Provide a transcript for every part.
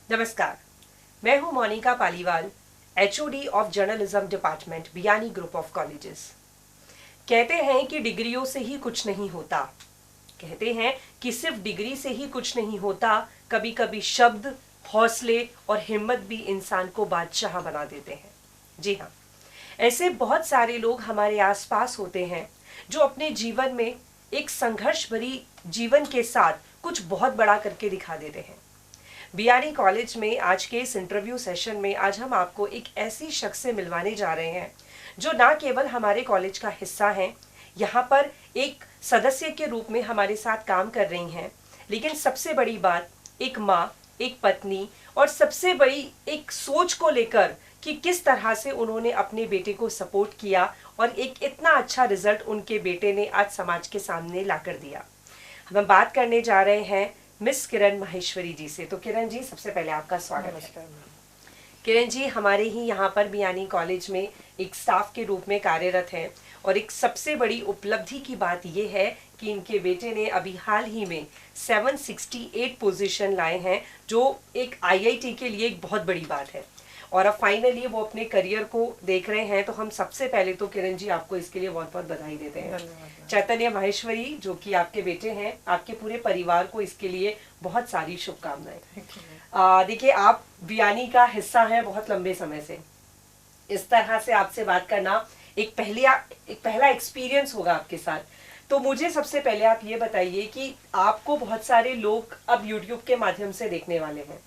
नमस्कार, मैं हूं Monica Paliwal, HOD of journalism department, Biyani group of colleges. कहते हैं कि डिग्रियों से ही कुछ नहीं होता। कहते हैं कि सिर्फ डिग्री से ही कुछ नहीं होता। कभी कभी शब्द, हौसले और हिम्मत भी इंसान को बादशाह बना देते हैं। जी हाँ, ऐसे बहुत सारे लोग हमारे आसपास होते हैं जो अपने जीवन में एक संघर्ष भरी जीवन के साथ कुछ बहुत बड़ा करके दिखा देते हैं। बियानी कॉलेज में आज के इस इंटरव्यू सेशन में आज हम आपको एक ऐसी शख्स से मिलवाने जा रहे हैं जो ना केवल हमारे कॉलेज का हिस्सा है, यहाँ पर एक सदस्य के रूप में हमारे साथ काम कर रही हैं, लेकिन सबसे बड़ी बात एक माँ, एक पत्नी और सबसे बड़ी एक सोच को लेकर कि किस तरह से उन्होंने अपने बेटे को सपोर्ट किया और एक इतना अच्छा रिजल्ट उनके बेटे ने आज समाज के सामने लाकर दिया। हम बात करने जा रहे हैं मिस किरण माहेश्वरी जी से। तो किरण जी, सबसे पहले आपका स्वागत है। किरण जी हमारे ही यहाँ पर बियानी कॉलेज में एक स्टाफ के रूप में कार्यरत हैं और एक सबसे बड़ी उपलब्धि की बात ये है कि इनके बेटे ने अभी हाल ही में 768 पोजीशन लाए हैं, जो एक आईआईटी के लिए एक बहुत बड़ी बात है। और अब फाइनली वो अपने करियर को देख रहे हैं। तो हम सबसे पहले तो किरण जी आपको इसके लिए बहुत बहुत बधाई देते हैं। चैतन्य माहेश्वरी जो कि आपके बेटे हैं, आपके पूरे परिवार को इसके लिए बहुत सारी शुभकामनाएं। देखिए, आप बियानी का हिस्सा हैं बहुत लंबे समय से। इस तरह से आपसे बात करना एक पहला एक्सपीरियंस होगा आपके साथ। तो मुझे सबसे पहले आप ये बताइए कि आपको बहुत सारे लोग अब यूट्यूब के माध्यम से देखने वाले हैं,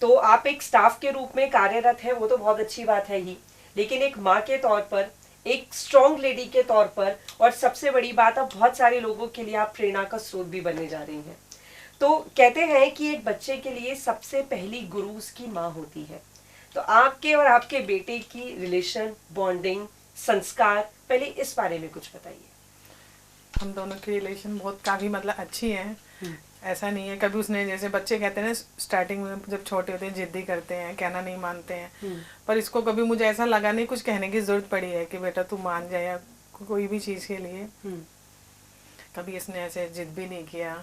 तो आप एक स्टाफ के रूप में कार्यरत हैं, वो तो बहुत अच्छी बात है ही, लेकिन एक माँ के तौर पर, एक स्ट्रॉन्ग लेडी के तौर पर, और सबसे बड़ी बात, अब बहुत सारे लोगों के लिए आप प्रेरणा का स्रोत भी बनने जा रही हैं। तो कहते हैं कि एक बच्चे के लिए सबसे पहली गुरु उसकी माँ होती है। तो आपके और आपके बेटे की रिलेशन, बॉन्डिंग, संस्कार, पहले इस बारे में कुछ बताइए। हम दोनों की रिलेशन बहुत काफ़ी अच्छी है। ऐसा नहीं है कभी उसने, जैसे बच्चे कहते हैं ना स्टार्टिंग में जब छोटे होते हैं जिद्दी करते हैं, कहना नहीं मानते हैं, पर इसको कभी मुझे ऐसा लगा नहीं कुछ कहने की जरूरत पड़ी है कि बेटा तू मान जाए या कोई भी चीज़ के लिए। कभी इसने ऐसे जिद भी नहीं किया।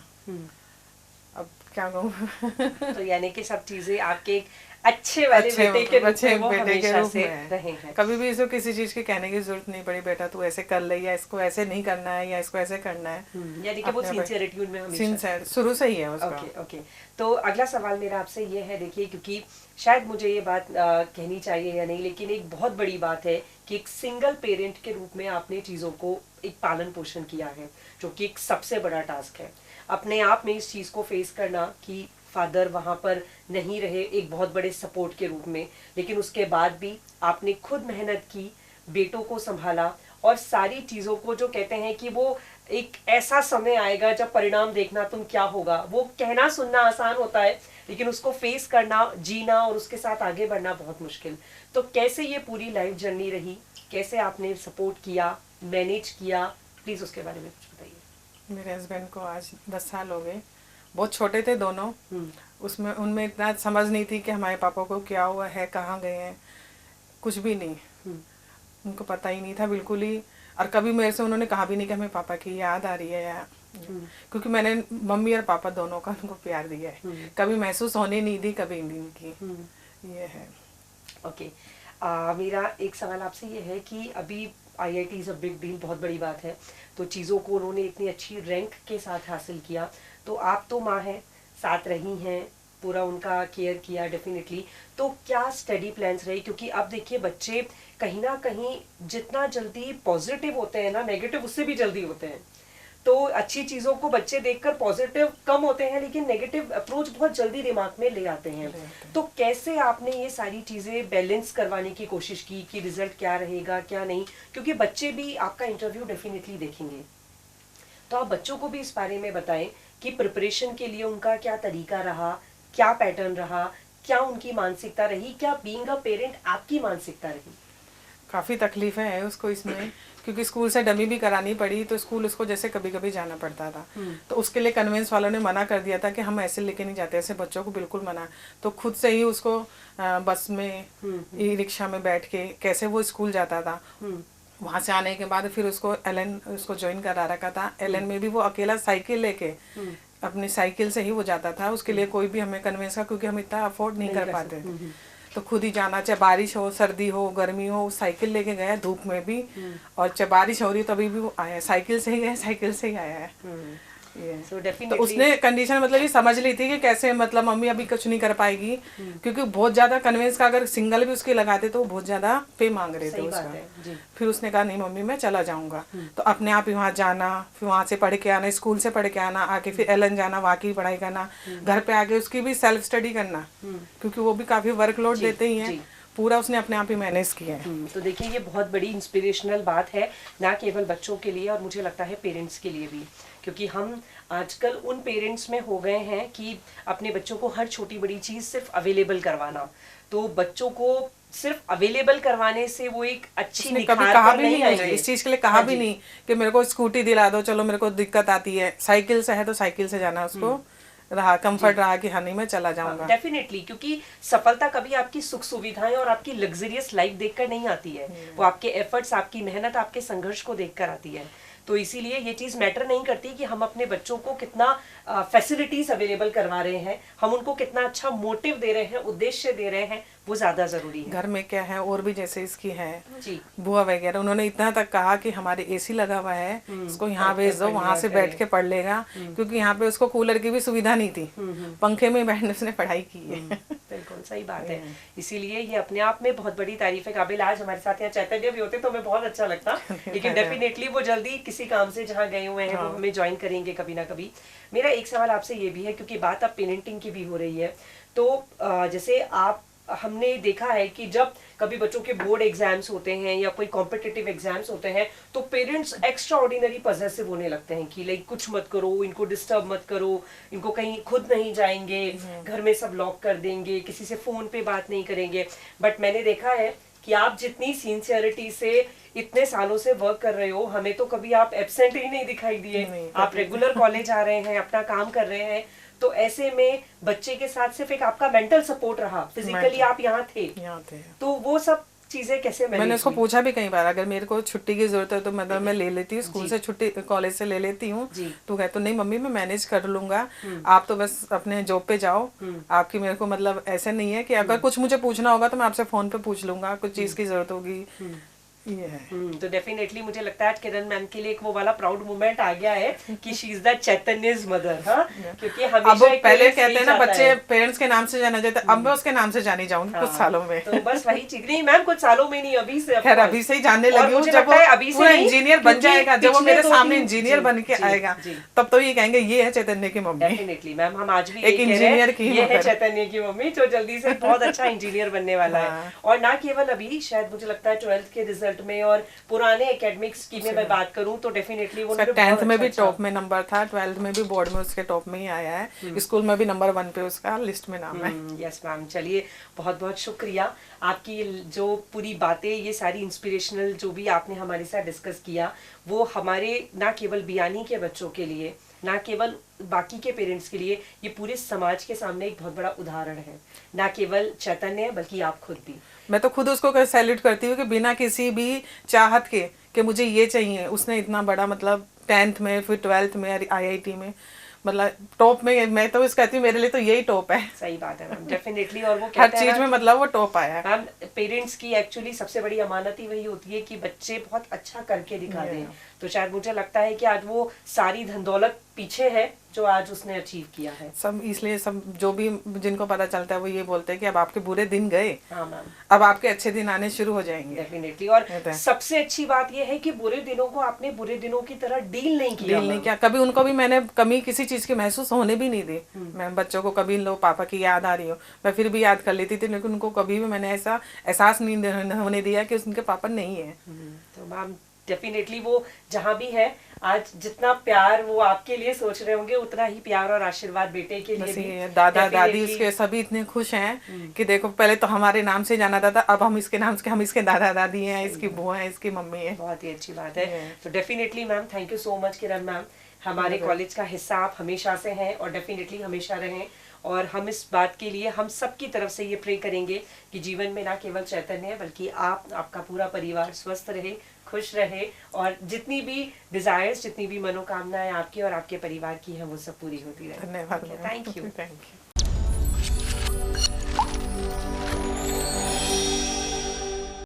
अब क्या कहूँ। तो यानी कि सब चीजें आपके अच्छे वाले बेटे के रूप में रहे हैं। कभी भी इसको किसी चीज के कहने की जरूरत नहीं पड़ी, बेटा तू ऐसे कर ले, या इसको ऐसे नहीं करना है, या इसको ऐसे करना है। यानी कि वो सिंसियरिटी में हमेशा सिंसियर शुरू से ही है उसका। ओके। तो अगला सवाल मेरा आपसे ये है, देखिए, क्योंकि शायद मुझे ये बात कहनी चाहिए या नहीं, लेकिन एक बहुत बड़ी बात है कि एक सिंगल पेरेंट के रूप में आपने चीज़ों को एक पालन पोषण किया है, जो कि एक सबसे बड़ा टास्क है। अपने आप में इस चीज़ को फेस करना कि फादर वहाँ पर नहीं रहे एक बहुत बड़े सपोर्ट के रूप में, लेकिन उसके बाद भी आपने खुद मेहनत की, बेटों को संभाला और सारी चीज़ों को, जो कहते हैं कि वो एक ऐसा समय आएगा जब परिणाम देखना तुम क्या होगा, वो कहना सुनना आसान होता है, लेकिन उसको फेस करना, जीना और उसके साथ आगे बढ़ना बहुत मुश्किल। तो कैसे ये पूरी लाइफ जर्नी रही, कैसे आपने सपोर्ट किया, मैनेज किया, प्लीज़ उसके बारे में कुछ बताइए। मेरे हस्बैंड को आज 10 साल हो गए। बहुत छोटे थे दोनों। उसमें उनमें इतना समझ नहीं थी कि हमारे पापा को क्या हुआ है, कहाँ गए हैं, कुछ भी नहीं। उनको पता ही नहीं था बिल्कुल ही। और कभी मेरे से उन्होंने कहा भी नहीं कि हमें पापा की याद आ रही है, या क्योंकि मैंने मम्मी और पापा दोनों का उनको प्यार दिया है। कभी महसूस होने नहीं दी, कभी नहीं की। ये है। ओके। मेरा एक सवाल आपसे ये है कि अभी IIT is a big deal, बहुत बड़ी बात है, तो चीज़ों को उन्होंने इतनी अच्छी रैंक के साथ हासिल किया, तो आप तो माँ हैं, साथ रही हैं, पूरा उनका केयर किया डेफिनेटली। तो क्या स्टडी प्लान्स रहे, क्योंकि अब देखिए बच्चे कहीं ना कहीं जितना जल्दी पॉजिटिव होते हैं ना, नेगेटिव उससे भी जल्दी होते हैं। तो अच्छी चीज़ों को बच्चे देखकर पॉजिटिव कम होते हैं, लेकिन नेगेटिव अप्रोच बहुत जल्दी दिमाग में ले आते हैं। तो कैसे आपने ये सारी चीज़ें बैलेंस करवाने की कोशिश की कि रिजल्ट क्या रहेगा क्या नहीं, क्योंकि बच्चे भी आपका इंटरव्यू डेफिनेटली देखेंगे, तो आप बच्चों को भी इस बारे में बताएं कि प्रिपरेशन के लिए उनका क्या तरीका रहा, क्या पैटर्न रहा, क्या उनकी मानसिकता रही, क्या बीइंग अ पेरेंट आपकी मानसिकता रही। काफ़ी तकलीफें हैं उसको इसमें, क्योंकि स्कूल से डमी भी करानी पड़ी, तो स्कूल उसको जैसे कभी कभी जाना पड़ता था, तो उसके लिए कन्वेंस वालों ने मना कर दिया था कि हम ऐसे लेके नहीं जाते, ऐसे बच्चों को बिल्कुल मना। तो खुद से ही उसको बस में, ई रिक्शा में बैठ के कैसे वो स्कूल जाता था। वहाँ से आने के बाद फिर उसको एलएन उसको ज्वाइन करा रखा था। एलएन में भी वो अकेला साइकिल लेके अपनी साइकिल से ही वो जाता था, उसके लिए कोई भी हमें कन्वेंस का, क्योंकि हम इतना अफोर्ड नहीं कर पाते थे, तो खुद ही जाना, चाहे बारिश हो, सर्दी हो, गर्मी हो, साइकिल लेके गया धूप में भी, और चाहे बारिश हो रही तभी भी वो आया, साइकिल से ही गया, साइकिल से ही आया है। So तो definitely उसने कंडीशन मतलब ये समझ ली थी कि कैसे मतलब मम्मी अभी कुछ नहीं कर पाएगी, क्योंकि बहुत ज्यादा कन्वेंस का अगर सिंगल भी उसके लगाते तो वो बहुत ज्यादा पे मांग रहे थे सही उसका। बात है जी। फिर उसने कहा नहीं मम्मी मैं चला जाऊंगा, तो अपने आप ही वहाँ जाना, फिर वहाँ से पढ़ के आना, स्कूल से पढ़ के आना, आके फिर एलन जाना, वहाँ की पढ़ाई करना, घर पे आके उसकी भी सेल्फ स्टडी करना, क्योंकि वो भी काफी वर्कलोड देते ही हैं, पूरा उसने अपने आप ही मैनेज किया है। तो देखिए ये बहुत बड़ी इंस्पिरेशनल बात है, ना केवल बच्चों के लिए और मुझे लगता है पेरेंट्स के लिए भी, क्योंकि हम आजकल उन पेरेंट्स में हो गए हैं कि अपने बच्चों को हर छोटी बड़ी चीज़ सिर्फ अवेलेबल करवाना, तो बच्चों को सिर्फ अवेलेबल करवाने से वो एक अच्छी कभी निखार कहा पर भी नहीं नहीं मुझे आएंगे। इस चीज के लिए, कहा भी नहीं कि मेरे को स्कूटी दिला दो, चलो मेरे को दिक्कत आती है, साइकिल से है तो साइकिल से जाना, उसको रहा कंफर्ट रहा कि हाँ नहीं मैं चला जाऊंगा। डेफिनेटली, क्योंकि सफलता कभी आपकी सुख सुविधाएं और आपकी लग्जरियस लाइफ देखकर नहीं आती है, वो आपके एफर्ट्स, आपकी मेहनत, आपके संघर्ष को देखकर आती है। तो इसीलिए ये चीज मैटर नहीं करती कि हम अपने बच्चों को कितना फैसिलिटीज अवेलेबल करवा रहे हैं, हम उनको कितना अच्छा मोटिव दे रहे हैं, उद्देश्य दे रहे हैं, वो ज्यादा जरूरी है। घर में क्या है, और भी जैसे इसकी है जी बुआ वगैरह, उन्होंने इतना तक कहा कि हमारे एसी लगा हुआ है, इसको यहाँ भेज दो, वहां से बैठ के पढ़ लेगा, क्योंकि यहाँ पे उसको कूलर की भी सुविधा नहीं थी, पंखे में बैठने उसने पढ़ाई की है। बिल्कुल सही बात है, इसीलिए ये अपने आप में बहुत बड़ी तारीफ है काबिल। आज हमारे साथ यहाँ चैतन्य भी होते तो हमें बहुत अच्छा लगता, लेकिन डेफिनेटली वो जल्दी किसी काम से जहाँ गए हुए हैं वो हमें ज्वाइन करेंगे कभी ना कभी। मेरा एक सवाल आपसे ये भी है, क्योंकि बात अब पेरेंटिंग की भी हो रही है, तो जैसे हमने देखा है कि जब कभी बच्चों के बोर्ड एग्जाम्स होते हैं या कोई कॉम्पिटिटिव एग्जाम्स होते हैं तो पेरेंट्स एक्स्ट्रा ऑर्डिनरी पॉजेसिव होने लगते हैं कि लाइक कुछ मत करो, इनको डिस्टर्ब मत करो, इनको कहीं खुद नहीं जाएंगे, घर में सब लॉक कर देंगे, किसी से फोन पे बात नहीं करेंगे। बट मैंने देखा है कि आप जितनी सिंसियरिटी से इतने सालों से वर्क कर रहे हो, हमें तो कभी आप एब्सेंट ही नहीं दिखाई दिए, आप रेगुलर कॉलेज आ रहे हैं, अपना काम कर रहे हैं, तो ऐसे में बच्चे के साथ सिर्फ एक आपका मेंटल सपोर्ट रहा, फिजिकली आप यहाँ थे, तो वो सब चीजें कैसे मैंने उसको पूछा भी कई बार, अगर मेरे को छुट्टी की जरूरत है तो मतलब मैं ले लेती हूँ, स्कूल से छुट्टी, कॉलेज से ले लेती हूँ, तो कहते तो नहीं मम्मी मैं मैनेज कर लूंगा, आप तो बस अपने जॉब पे जाओ, आपकी मेरे को मतलब ऐसे नहीं है कि अगर कुछ मुझे पूछना होगा तो मैं आपसे फोन पे पूछ लूंगा, कुछ चीज की जरूरत होगी, ये है। तो डेफिनेटली मुझे लगता है किरण मैम के लिए एक वो वाला प्राउड मोमेंट आ गया है कि शी इज द चैतन्य's मदर, हाँ, क्योंकि हमेशा अब पहले कहते हैं ना बच्चे पेरेंट्स के नाम से जाना चाहते हैं, अब मैं उसके नाम से जानी जाऊंगी कुछ सालों में। तो बस वही चीज नहीं मैम, कुछ सालों में नहीं, अभी से, खैर अभी से ही जानने लगी हूँ, जब वो अभी से पूरा इंजीनियर बन जाएगा, जब वो मेरे सामने इंजीनियर बन के जी, आएगा जी। तब तो ये कहेंगे ये है चैतन्य की मम्मी। डेफिनेटली मैम, हम आज भी एक इंजीनियर की ये है चैतन्य की मम्मी जो जल्दी से बहुत अच्छा इंजीनियर बनने वाला है। और ना केवल अभी, शायद मुझे लगता है 12th के रिजल्ट में और पुराने एकेडमिक्स की में मैं बात करूं तो डेफिनेटली वो 10th में भी टॉप में नंबर था, 12th में भी बोर्ड में उसके टॉप में ही आया है, स्कूल में भी नंबर 1 पे उसका लिस्ट में नाम है। यस मैम, चलिए बहुत बहुत शुक्रिया आपकी जो पूरी बातें, ये सारी इंस्पिरेशनल जो भी आपने हमारे साथ डिस्कस किया, वो हमारे ना केवल बियानी के बच्चों के लिए, ना केवल बाकी के पेरेंट्स के लिए, ये पूरे समाज के सामने एक बहुत बड़ा उदाहरण है, ना केवल चैतन्य बल्कि आप खुद भी। मैं तो खुद उसको सैल्यूट करती हूँ कि बिना किसी भी चाहत के कि मुझे ये चाहिए, उसने इतना बड़ा मतलब 10th में फिर 12th में IIT में मतलब टॉप में, मैं तो इस कहती हूँ मेरे लिए तो यही टॉप है। सही बात है मैम, डेफिनेटली। और वो हर चीज में मतलब वो टॉप आया है मैम। पेरेंट्स की एक्चुअली सबसे बड़ी अमानत ही वही होती है कि बच्चे बहुत अच्छा करके दिखा दें, तो शायद मुझे लगता है कि आज वो सारी धन दौलत पीछे है जो आज उसने अचीव किया है। सब इसलिए सब जो भी जिनको पता चलता है वो ये बोलते हैं कि अब आपके बुरे दिन गए, हाँ मैम, अब आपके अच्छे दिन आने शुरू हो जाएंगे। डेफिनेटली। और सबसे अच्छी बात ये है कि बुरे दिनों को आपने बुरे दिनों की तरह डील नहीं किया। कभी उनको भी मैंने कमी किसी चीज की महसूस होने भी नहीं दी। मैं बच्चों को कभी लो पापा की याद आ रही हो, मैं फिर भी याद कर लेती थी, लेकिन उनको कभी भी मैंने ऐसा एहसास नहीं होने दिया कि उनके पापा नहीं है। तो मैम डेफिनेटली वो जहाँ भी है आज, जितना प्यार वो आपके लिए सोच रहे होंगे उतना ही प्यार और आशीर्वाद बेटे के लिए भी। दादा दादी उसके सभी इतने खुश हैं कि देखो पहले तो हमारे नाम से जाना था, अब हम इसके नाम से, हम इसके दादा दादी हैं, इसकी बुआ है, इसकी मम्मी है। बहुत ही अच्छी बात है। तो definitely ma'am, thank you so much Kiran ma'am, हमारे कॉलेज का हिस्सा आप हमेशा से हैं और डेफिनेटली हमेशा रहें। और हम इस बात के लिए हम सब की तरफ से ये प्रे करेंगे कि जीवन में ना केवल चैतन्य बल्कि आप, आपका पूरा परिवार स्वस्थ रहे, खुश रहे और जितनी भी डिजायर्स, जितनी भी मनोकामनाएं आपकी और आपके परिवार की हैं वो सब पूरी होती रहे। धन्यवाद। Thank you. Thank you.